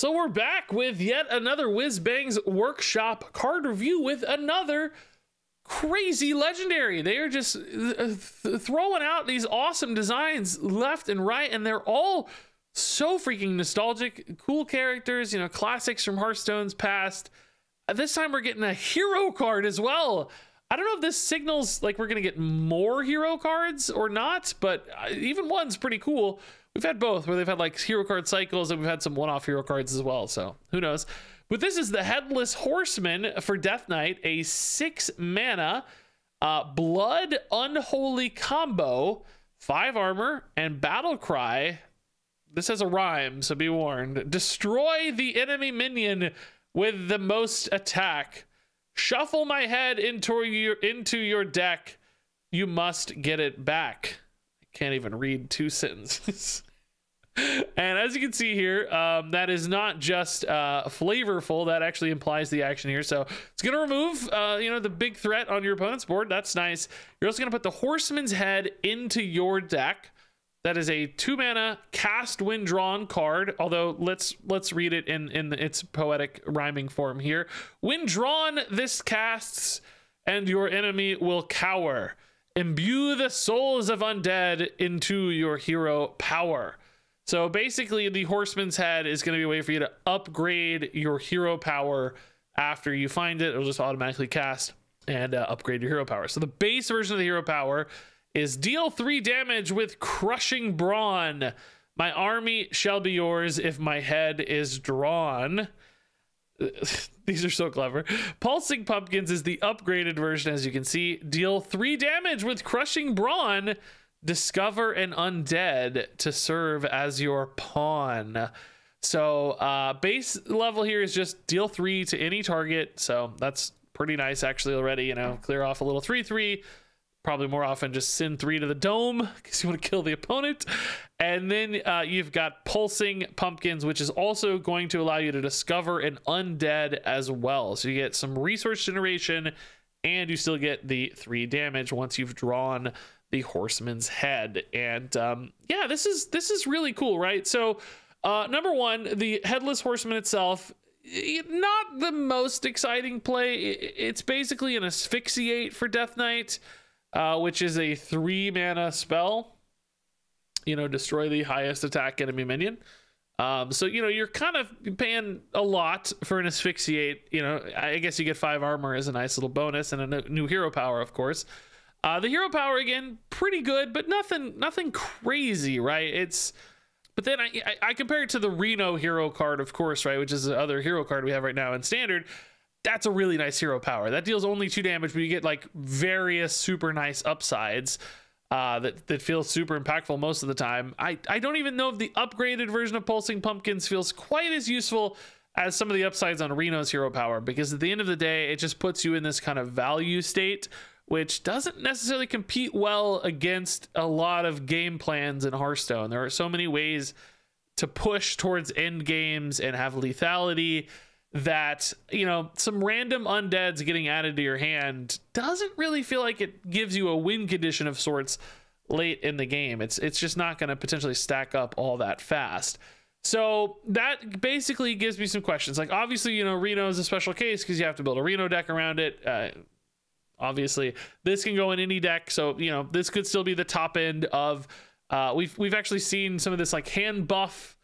So we're back with yet another Whizbang's Workshop card review with another crazy legendary. They are just throwing out these awesome designs left and right, and they're all so freaking nostalgic, cool characters, you know, classics from Hearthstone's past. This time we're getting a hero card as well. I don't know if this signals like we're gonna get more hero cards or not, but even one's pretty cool. We've had both, where they've had like hero card cycles, and we've had some one-off hero cards as well, so who knows. But this is the Headless Horseman for Death Knight, a 6 mana blood unholy combo, 5 armor, and battle cry. This has a rhyme, so be warned. Destroy the enemy minion with the most attack. Shuffle my head into your deck. You must get it back. Can't even read 2 sentences. And as you can see here, that is not just flavorful, that actually implies the action here. So it's going to remove you know, the big threat on your opponent's board. That's nice. You're also going to put the Horseman's Head into your deck. That is a 2 mana cast when drawn card, although let's read it in its poetic rhyming form here. When drawn, this casts and your enemy will cower. Imbue the souls of undead into your hero power. So basically the Horseman's Head is going to be a way for you to upgrade your hero power after you find it. It'll just automatically cast and upgrade your hero power. So the base version of the hero power is deal 3 damage with crushing brawn. My army shall be yours if my head is drawn. These are so clever. Pulsing Pumpkins is the upgraded version, as you can see. Deal 3 damage with crushing brawn. Discover an undead to serve as your pawn. So base level here is just deal 3 to any target. So that's pretty nice actually already, you know, clear off a little 3/3. Probably more often just send 3 to the dome because you want to kill the opponent. And then you've got Pulsing Pumpkins, which is also going to allow you to discover an undead as well. So you get some resource generation and you still get the 3 damage once you've drawn the Horseman's Head. And yeah, this is really cool, right? So number one, the Headless Horseman itself, not the most exciting play. It's basically an Asphyxiate for Death Knight, which is a 3 mana spell. You know, destroy the highest attack enemy minion. So, you know, you're kind of paying a lot for an Asphyxiate. You know, I guess you get 5 armor as a nice little bonus and a new hero power, of course. The hero power, again, pretty good, but nothing crazy, right? But then I compare it to the Reno hero card, of course, right? Which is the other hero card we have right now in Standard. That's a really nice hero power. That deals only 2 damage, but you get like various super nice upsides that feel super impactful most of the time. I don't even know if the upgraded version of Pulsing Pumpkins feels quite as useful as some of the upsides on Reno's hero power, because at the end of the day, it just puts you in this kind of value state, which doesn't necessarily compete well against a lot of game plans in Hearthstone. There are so many ways to push towards end games and have lethality that, you know, some random undeads getting added to your hand doesn't really feel like it gives you a win condition of sorts late in the game. It's just not going to potentially stack up all that fast. So that basically gives me some questions. Like, obviously, you know, Reno is a special case because you have to build a Reno deck around it. Obviously, this can go in any deck, so you know this could still be the top end of. We've actually seen some of this like hand buff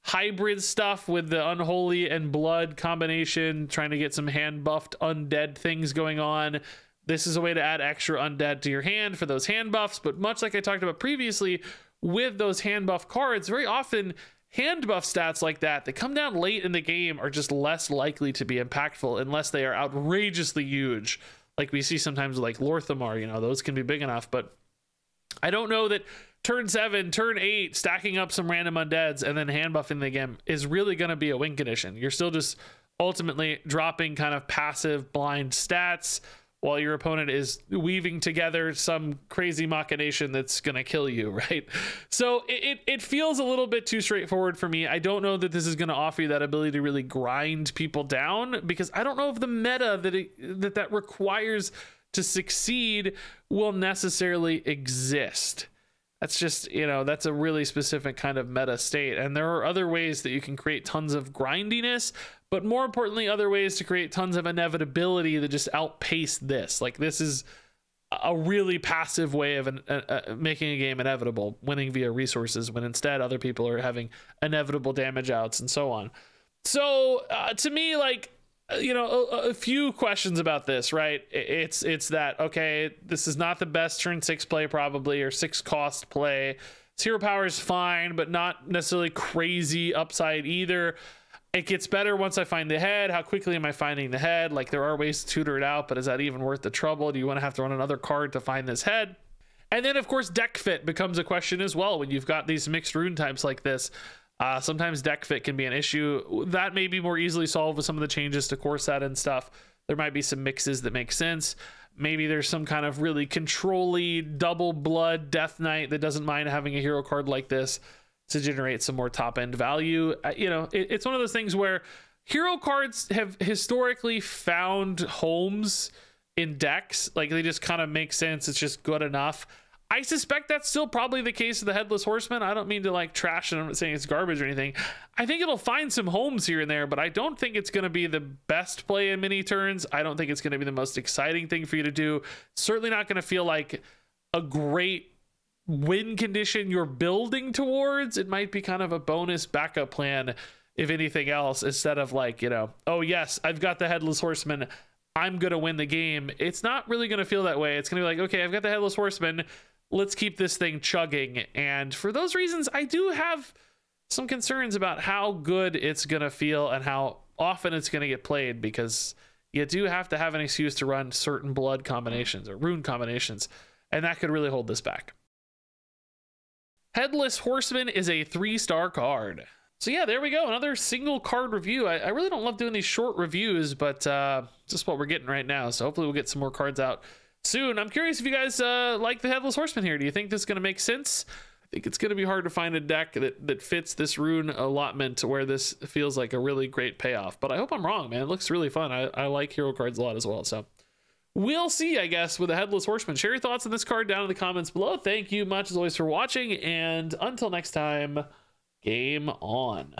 hybrid stuff with the unholy and blood combination, trying to get some hand buffed undead things going on. This is a way to add extra undead to your hand for those hand buffs. But much like I talked about previously, with those hand buff cards, very often hand buff stats like that come down late in the game are just less likely to be impactful unless they are outrageously huge. Like we see sometimes with like Lorthamar, you know, those can be big enough, but I don't know that turn 7, turn 8, stacking up some random undeads and then hand buffing the game is really going to be a win condition. You're still just ultimately dropping kind of passive blind stats while your opponent is weaving together some crazy machination that's going to kill you, right? So it feels a little bit too straightforward for me. I don't know that this is going to offer you that ability to really grind people down, because I don't know if the meta that requires to succeed will necessarily exist. That's just, you know, that's a really specific kind of meta state. And there are other ways that you can create tons of grindiness, but more importantly, other ways to create tons of inevitability that just outpace this. Like, this is a really passive way of making a game inevitable, winning via resources, when instead other people are having inevitable damage outs and so on. So to me, like, you know, a few questions about this, right? It's that, okay, this is not the best turn 6 play probably, or 6 cost play. Hero power is fine, but not necessarily crazy upside either. It gets better once I find the head. How quickly am I finding the head? Like, there are ways to tutor it out, but is that even worth the trouble? Do you want to have to run another card to find this head? And then, of course, deck fit becomes a question as well when you've got these mixed rune types like this. Sometimes deck fit can be an issue. That may be more easily solved with some of the changes to core set and stuff. There might be some mixes that make sense. Maybe there's some kind of really control-y double blood Death Knight that doesn't mind having a hero card like this to generate some more top-end value. You know, it's one of those things where hero cards have historically found homes in decks. Like, they just kind of make sense. It's just good enough. I suspect that's still probably the case of the Headless Horseman. I don't mean to like trash it. I'm not saying it's garbage or anything. I think it'll find some homes here and there, but I don't think it's going to be the best play in mini turns. I don't think it's going to be the most exciting thing for you to do. Certainly not going to feel like a great win condition you're building towards. It might be kind of a bonus backup plan, if anything else, instead of like, you know, oh yes, I've got the Headless Horseman, I'm going to win the game. It's not really going to feel that way. It's going to be like, okay, I've got the Headless Horseman, let's keep this thing chugging. And for those reasons, I do have some concerns about how good it's going to feel and how often it's going to get played, because you do have to have an excuse to run certain blood combinations or rune combinations, and that could really hold this back. Headless Horseman is a 3-star card. So yeah, there we go. Another single card review. I really don't love doing these short reviews, but just what we're getting right now. So hopefully we'll get some more cards out soon. I'm curious if you guys like the Headless Horseman here. Do you think this is going to make sense? I think it's going to be hard to find a deck that fits this rune allotment where this feels like a really great payoff. But I hope I'm wrong, man. It looks really fun. I like hero cards a lot as well. So we'll see, I guess, with the Headless Horseman. Share your thoughts on this card down in the comments below. Thank you much, as always, for watching. And until next time, game on.